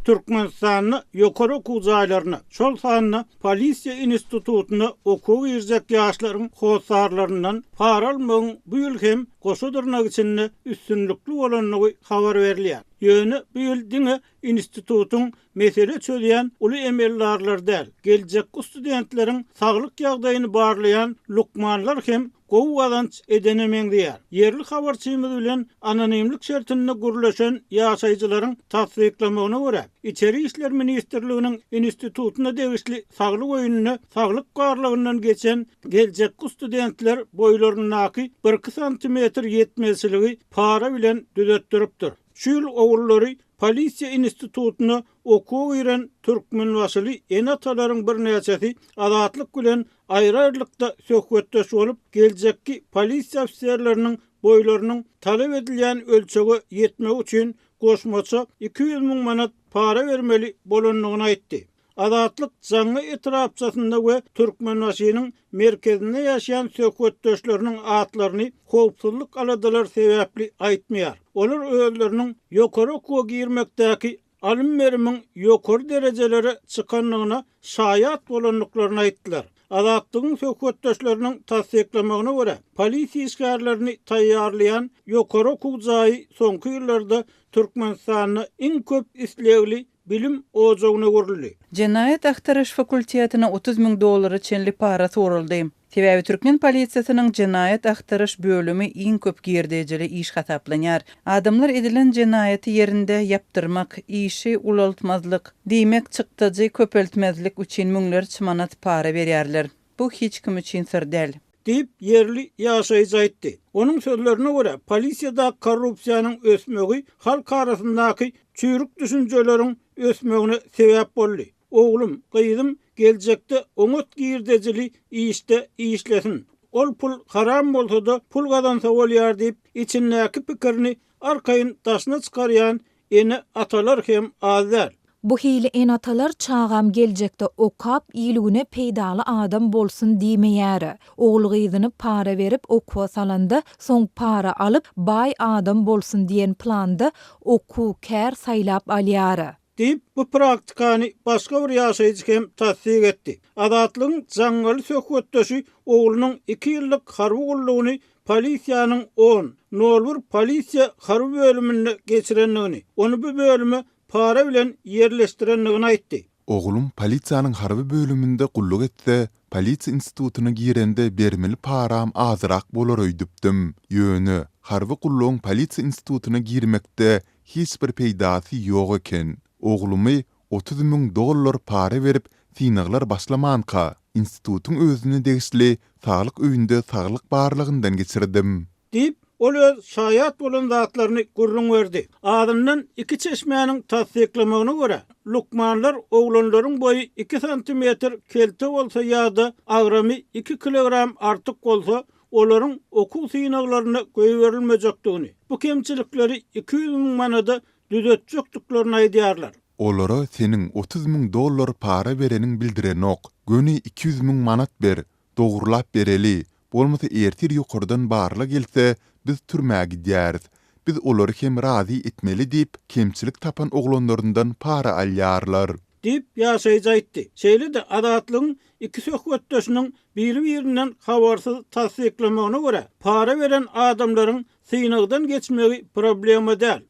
Türkmenistan'ı yukarı okuw jaýlaryna, şol sanyna polisiýa institutuna okuw girecek ýaşlaryň howsarlaryndan para almagyň bu ýyl hem goşudurnak içinde üstünlükli bolanyny habar berilýär. Ýöne bu ýyl diňe institutun mesele çözeýän uly emellerler däl, geljekki studentleriň saglyk ýagdaýyny barlayan lukmanlar hem gowy gazanç edenemeň diýär. Yerli habarçymyz bilen anonimlik şertinde gürleşen ýaşaýjylaryň tasdiklamagyna görä, İçeri İşler Ministrliginiň institutuna degişli saglyk oýunyny saglyk garlygyndan geçen geljekki studentler boýlarynaky 1 santimetr ýetmezligi para bilen düzetdiripdir. Şu ýyl ogullary Polisiýa institutuna okuw giren türkmen wasyly enatalaryň bir näçesi azatlyk bilen aýry-aýrylykda söhbetdeş bolup geljekki polisiýa ofisiýerleriniň boýlarynyň talap edilýän ölçege ýetmek üçin goşmaça 200 000 manat para vermeli bolanlygyny aýtdy. Azatlyk jaňy etrapçasynda we Türkmenbaşynyň merkezinde ýaşaýan söhbetdeşleriniň atlaryny howpsuzlyk aladalar sebäpli aýtmaýar. Olar özleriniň ýokary okuwa girmekdäki alym berimiň ýokary derejelere çykanlygyna şaýat bolanlyklaryny aýtdylar. Azatlygyň söhbetdeşleriniň tasdiklamagyna görä, polisiýa işgärlerini taýýarlayan ýokary okuw jaýy soňky ýyllarda Türkmenistanyň iň köp islegli bilim ojagyna görüldi. Cinayet Ahtaraş Fakultetina $30,000 çenli para soruldy. Sebäbi Türkmen polisiýasynyň cinayet ahtaraş bölümi iň köp girdejeli iş hataplanýar. Adamlar edilen cinayeti ýerinde ýapdyrmak, işi ulaltmazlyk, diýmek çykdyjy köpeltmezlik üçin müňlerçe manat para berýärler. Bu hiç kim üçin sir däl. Deyip yerli ýaşaýjy aýtdy. Onun sözlerine göre polisiýada korrupsiýanyň ösmegi halk arasyndaky çüýrük düşünjeleriň ösmegine sebäp boldy. Oglum, gyýdym, geljekde oňat girdejili işde işlesin. Ol pul haram bolsa-da pul gazansa bolýar diýip içindäki pikirini arkaýyn taşyna çykarýan ene atalar hem azar. Bu hili enatalar çağam geljekde okap iyligine peýdaly adam bolsun diýmeýär. Ogul gyzyny para berip okuwa salanda soň para alyp bay adam bolsun diýen planda okuw kär saýlap alýar. Deyip bu praktikany başga bir ýaşaýjy hem tasdik etdi. Azatlygyň jaňaly söhbetdeşi oglunyň 2 ýyllyk harby gullugyny polisiýanyň 10 nolbur polisiýa harby bölümine geçirenligini, onu bu bölüme para bilen yerleştirenligini aýtdy. Oglum polisiýanyň harby bölüminde gulluk etse, polisiýa institutuna girende bermeli param azyrak bolar öýdüpdim. Ýöne harby gullugyň polisiýa institutuna girmekde hiç bir peýdasy ýok eken. Oglumy $30,000 para berip synaglar başlamanka institutun özüne degişli saglyk öýünde saglyk barlygyndan geçirdim. Deyip ol öz şaýat bolan zatlaryny gurrun berdi. Adamdan 2 çeşmäniň tasdiklamagyna görä, lukmanlar oglanlaryň boyu 2 santimetr kelte bolsa ýa-da agramy 2 kilogram artyk bolsa olaryň okuw synaglaryna göýberilmejekdigini, bu kemçilikleri 200 000 manada düzetjekdiklerini aýdýarlar. Olara seniň $30,000 para bereniň bildiren ok. Göni 200 000 manat ber, dogurlap bereli. Bolmasa ertir ýokardan barla gelse biz türmäge gidýäris. Biz olary hem razy etmeli diýip kemçilik tapan oglanlaryndan para alýarlar. Deyip ýaşaýjy aýtdy. Şeýle-de azatlygyň 2 söhbetdeşiniň biri-birinden habarsyz tasdiklamagyna görä, para beren adamlaryň synagdan geçmegi problema däl.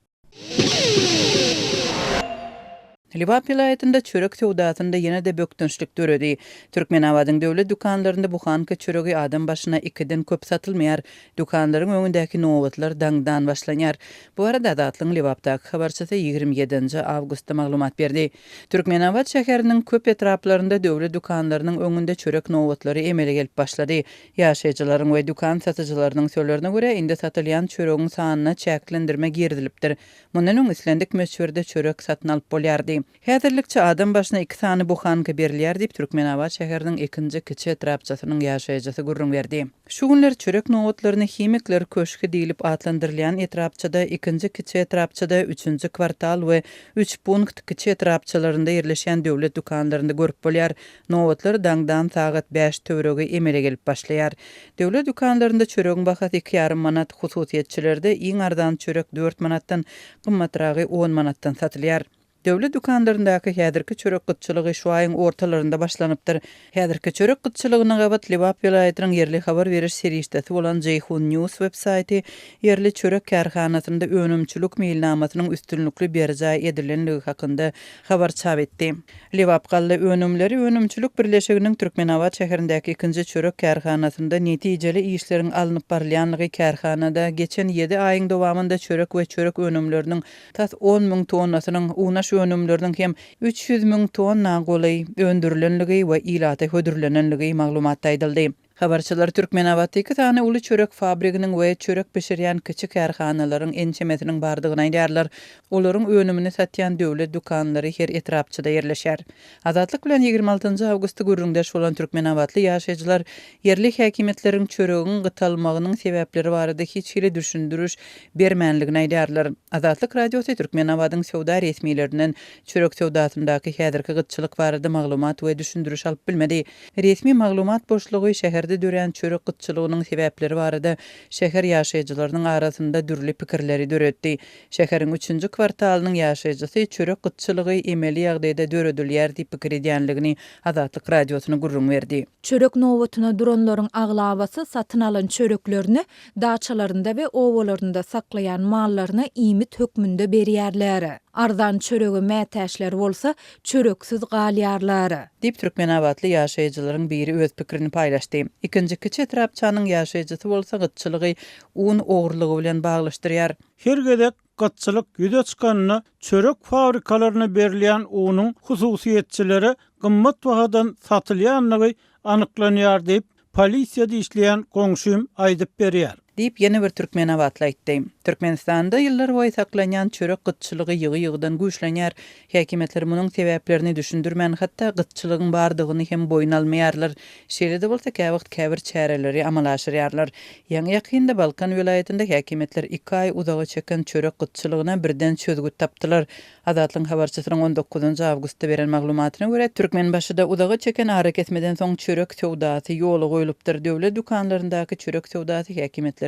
Libap vilayetinde çörek sowdasynda ýene de bökdünçlik döredi. Türkmenawadyň döwlet dukanlarynda bu hanka çöregi adam başyna 2den köp satylmaýar. Dukanlaryň öňündäki nowatlar daňdan başlanýar. Bu arada Azatlyň Libapdaky habarçysy 27 awgustda maglumat berdi. Türkmenawad şäheriniň köp etraplarynda döwlet dukanlarynyň öňünde çörek nowatlary emele gelip başlady. Ýaşaýjylaryň we dukan satyjylarynyň söýlerine görä indi satylýan çöregiň sanyna çäklendirme girdilipdir. Mundan öň islendik meşhurde çörek satyn alyp bolýardy. Häzirlikçe adam başyna 2 sany buhanka berilýär diýip Türkmenawad şäheriniň 2-nji kiçi etrapçasynyň ýaşaýjysy gurrun berdi. Şu günler çörek nowatlaryny hemikler köşki diýilip atlandyrylýan etrapçada 2-nji kiçi etrapçada 3-nji kwartal we 3 punkt kiçi etrapçalarynda ýerleşen döwlet dukanlarynda görüp bolýar. Nowatlar daňdan sagat 5 töwerege emele gelip başlaýar. Döwlet dukanlarynda çöregiň bahasy 2,5 manat, hususiýetçilerde iň ardan çörek 4 manatdan, gymmatragy 10 manatdan satylýar. Döwlet dukanlaryndaky häzirki çörek gytçylygy şu aýyň ortalarynda başlanypdyr. Häzirki çörek gytçylygyna gabat Liwap vilayatynyň yerli habar beriş serişdesi bolan Jeyhun News websaýty yerli çörek kärhanasynda önümçülük meýilnamasynyň üstünlükli berjay edilenligi hakynda habar çap etdi. Liwap gally önümleri önümçülük birleşiginiň Türkmenawat şäherindäki ikinji çörek kärhanasynda netijeli işleriň alınıp barylýanlygy kärhanada geçen 7 aýyň dowamında çörek we çörek önümleriniň tas 10.000 tonnasynyň unaş önümleriniň hem 300.000 tonna golay öndürilenligi we ilata hödürlenenligi maglumatda aýdyldy. Habarçylar Türkmenawatda 2 tane uly çörek fabriginiň we çörek pişirýän kiçik kärhanalaryň ençemesiniň bardygyny aýdýarlar. Olaryň önümini satýan döwlet dukanlary her etrapçyda ýerleşär. Azatlyk bilen 26 awgustda gürrüňdeş bolan Türkmenawatly ýaşaýjylar yerli häkimetleriň çöregiň gytalmagynyň sebäpleri barada hiç hili düşündürüş bermänligini aýdýarlar. Azatlyk radiosy Türkmenawatyň sowda resmiýetlerinden çörek sowdasyndaky häzirki gytçylyk barada maglumat we düşündürüş alyp bilmedi. Resmi maglumat boşlugy şäher dören çörek gytçylygynyň sebäpleri barada şäher ýaşaýjylarynyň arasynda dürli pikirleri döretdi. Şäheriň 3-nji kwartalynyň ýaşaýjysy çörek gytçylygy emeli ýagdaýda döredilýär diýip pikir edýänligini Azatlyk radiosyna gurrun berdi. Çörek nowatyna duranlaryň aglabasy satyn alan çöreklerini daçalarynda we owalarynda saklayan mallaryna imit hökmünde berýärler. Arzan çöregi mätäşler bolsa çöreksiz galýarlar. Dip Türkmenawatly ýaşaýjylaryň biri öz pikirini paýlaşdy. İkinji kiçi etrapçanyň ýaşaýjysy bolsa gytçylygy un ogurlygy bilen baglaşdyrýar. Her gedek gytçylyk ýüze çykanyna çörek fabrikalaryna berilýän unyň hususiýetçileri gymmat bahadan satylýanlygy anyklanýar diýip polisiýada işleýän goňşum aýdyp berýär. Deyip yeni bir Türkmenawatly aýtdy. Türkmenistanda ýyllar boýy saklanýan çörek gytçylygy ýygy-ýygydan güýçlenýär. Häkimetler munyň sebäplerini düşündirmän, hatda gytçylygyň bardygyny hem boyun almaýarlar. Şeýle bolsa käwagt käbir çäreleri amalaşdyrýarlar. Ýa-ni ýakynda Balkan vilayatynda häkimetler 2 aý uzagy çeken çörek gytçylygyna birden çözgüt tapdylar. Azatlyň habarçysynyň 19 awgustda beren maglumatyna görä Türkmenbaşyda uzagy çeken hareketmeden soň çörek sowdasy ýoly goýulypdyr. Döwlet dukanlaryndaky çörek sowdasy häkimetleriň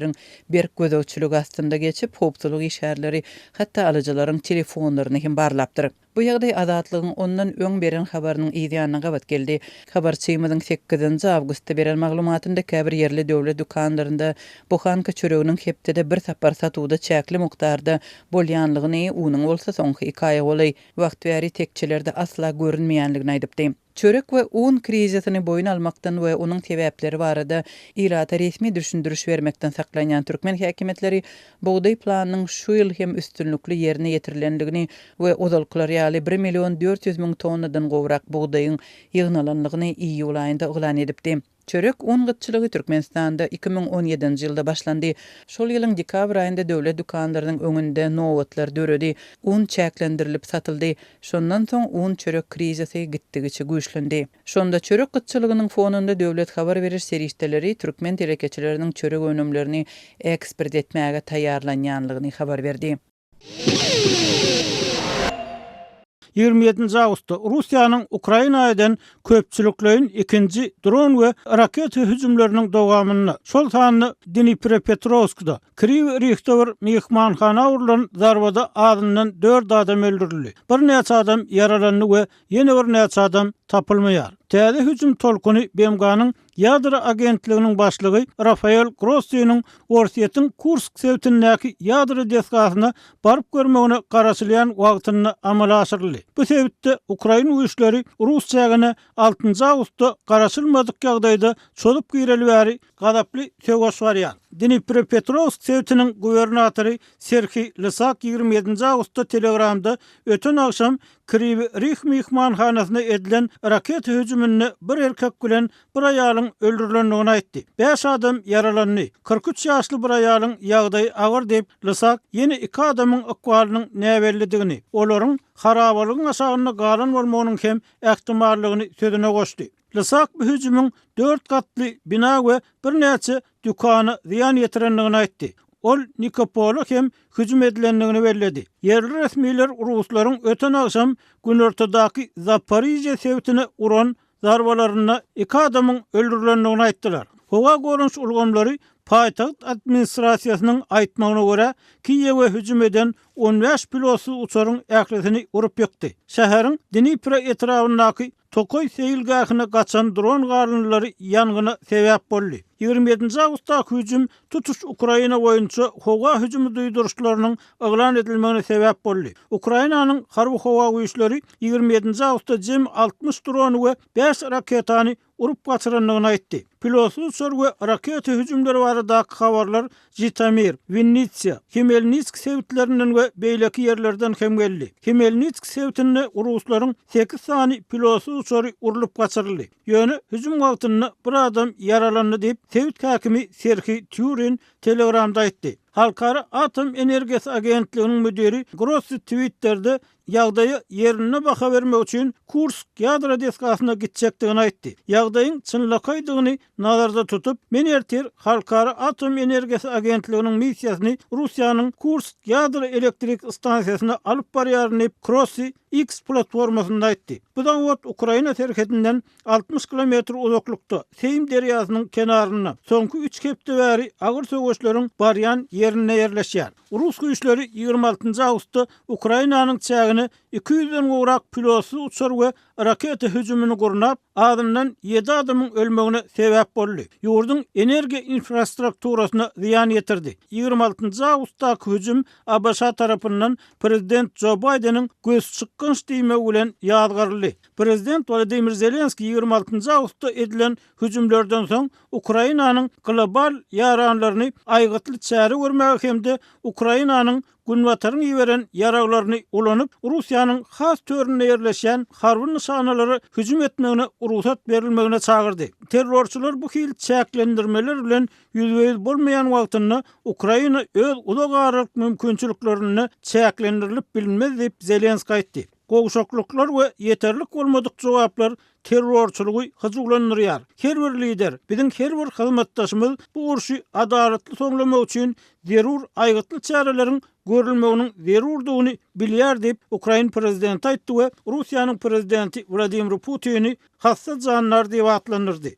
berk gözegçiligi astynda geçip hopçylyk işärleri hatda alyjylaryň telefonlaryny hem barlapdyr. Bu ýagdaý Azatlygyň ondan öň beren habarynyň ýa-ni gabat geldi. Habarçymyzyň 8 awgustda beren maglumatynda käbir yerli döwlet dukanlarynda buhanka çöreginiň hepdede bir sapar satuwda çäkli mukdarda bolýanlygyny, unyň bolsa soňky 2 aý bolay wagt bäri tekçilerde asla görünmeýänligini aýdypdy. Çörek we un krizisini boyun almaktan we onuň sebäpleri barada ilata resmi düşündürüş bermekden saklanýan türkmen häkimetleri buğday planynyň şu ýyl hem üstünlükli ýerine ýetirilenligini we ozalkylar ýaly 1.400.000 tonnadan gowrak buğdaýyň ýygnalanlygyny iýul aýynda oglan edipdi. Çörek un gytçylygy Türkmenistanda 2017-nji ýylda başlandy. Şol ýylyň dekabr aýynda döwlet dukanlarynyň öňünde nowatlar döredi. Un çäklendirilip satyldy. Şondan soň un çörek krizisi gitdigiçe güýçlendi. Şonda çörek gytçylygynyň fonunda döwlet habar beriş serişdeleri türkmen telekeçileriniň çörek önümlerini ekspert etmäge taýýarlanýanlygyny habar berdi. 27 awgustda Russiýanyň Ukrainadan köpçülüklerin ikinci dron we raket hüjümleriniň dowamyny şol sanyny Dnipropetrovskda Kriv Rihtover mehmanhana urulan zarbada adından 4 adam öldürildi. Bir neçe adam yaralandy we ýene bir neçe adam tapylmaýar. Täze hüjüm tolkuny BMG-nyň ýadra agentliginiň başlygy Rafael Grossynyň Orsiýetin Kursk sewtindäki ýadra deskasyna baryp görmegine garaşylýan wagtyny amala aşyrdy. Bu sebäpde Ukraina güýçleri Russiýaga 6 awgustda garaşylmadyk ýagdaýda çolup gireli bäri gadaply söwgaş barýar. Dnipropetrovsk sewtiniň gubernatory Serhiy Lysak 27 awgustda Telegramda öten akşam Kriv Rih mehmanhanasyna edilen raket hüjümini bir erkek bilen bir aýalyň öldürilendigini aýtdy. 5 adam yaralandy. 43 ýaşly bir aýalyň ýagdaýy agyr diýip Lysak ýene 2 adamyň ahwalynyň näberlidigini, olaryň harabalygyň aşagyna galan bolmagynyň hem ähtimallygyny sözüne goşdy. Lysak bu hüjümüň 4 katly bina we bir näçe dükany ziýan ýetirendigini aýtdy. Ol Nikopol'a hem hüjüm edilenligini bellädi. Yerli resmiler Ruslaryň öten akşam günortadaky Zaporizhye sewtine uran zarbalaryna 2 adamyň öldürilendigini aýtdylar. Howa gorunç ulgamlary paýtagyt administrasiýasynyň aýtmagyna görä Kiýewe hüjüm eden 15 pilotsy uçaryň ählisini urup ýekdi. Şäheriň Dnipro etrafyndaky Tokoy seýilgähine gaçan dron garynlary ýangyna sebäp boldy. 27 awgustdaky hüjüm tutuş Ukraina boýunça howa hüjümi duýduruşlarynyň eglan edilmegine sebäp boldy. Ukrainanyň harby howa güýçleri 27 awgustda jem 60 drony we 5 raketany urup gaçyranlygyny aýtdy. Pilotsy uçar we raketa hüjümleri baradaky habarlar Jitomir, Vinnitsia, Khmelnytsk sewtlerinden we beýleki ýerlerden hem geldi. Khmelnytsk sewtinde ruslaryň 8 sany pilotsy uçary urulup gaçyryldy. Ýöne hüjüm wagtynda bir adam yaralandy diýip sewt häkimi Serhiy Tyurin Telegramda aýtdy. Halkara Atom Energiýasy Agentliginiň müdiri Grossi Twitter'de ýagdaýy ýerine baka bermek üçin Kursk ýadro deskasyna gitjekdigini aýtdy. Ýagdaýyň çynlakaýdygyny nazarda tutup, men ertir Halkara Atom Energiýasy Agentliginiň missiýasyny Russiýanyň Kursk ýadro elektrik stansiýasyna alyp barýaryny Grossi X platformasynda aýtdy. Bu da Ukraina terhetinden 60 kilometr uzaklykda Seym derýasynyň kenaryna soňky 3 hepde bäri agyr söwüşleriň barýan ýerine ýerleşýär. Rus güýçleri 26 awgustda Ukrainanyň çägini 200-den gowrak pilotsy uçar we raketa hüjümini gurnap, adamdan 7 adamyň ölmegine sebäp boldy. Ýurduň energiýa infrastrukturasyna ziýan ýetirdi. 26 awgustdaky hüjüm ABŞ tarapyndan prezident Joe Biden'in göz çykgynç diýmegi bilen ýadgarly. Prezident Volodymyr Zelenski 26 awgustda edilen hüjümlerden soň Ukrainanyň global ýaranlaryny aýgytly çäre görmäge hemde Ukrainanyň günwataryň ýiberen ýaraglaryny ulanyp Russiýanyň has törüne ýerleşen harby nişanalary hüjüm etmegine ruhsat berilmegine çagyrdy. Terrorçular bu hil çäklendirmeler bilen ýüzbeýiz bolmaýan wagtynda Ukraina öz uzagarlyk mümkinçiliklerini çäklendirilip bilinmez diýip Zelenski aýtdy. Gowşaklyklar we ýeterlik bolmadyk jogaplar terrorçulugy hyjuglandyrýar. Her bir lider, biziň her bir hyzmatdaşymyz bu urşy adaletli soňlamak üçin zerur aýgytly çäreleriň görülmeginiň zerurdygyny bilýär diýip Ukraina prezidenti aýtdy we Russiýanyň prezidenti Vladimir Putin'i hassa janlar diýip atlandyrdy.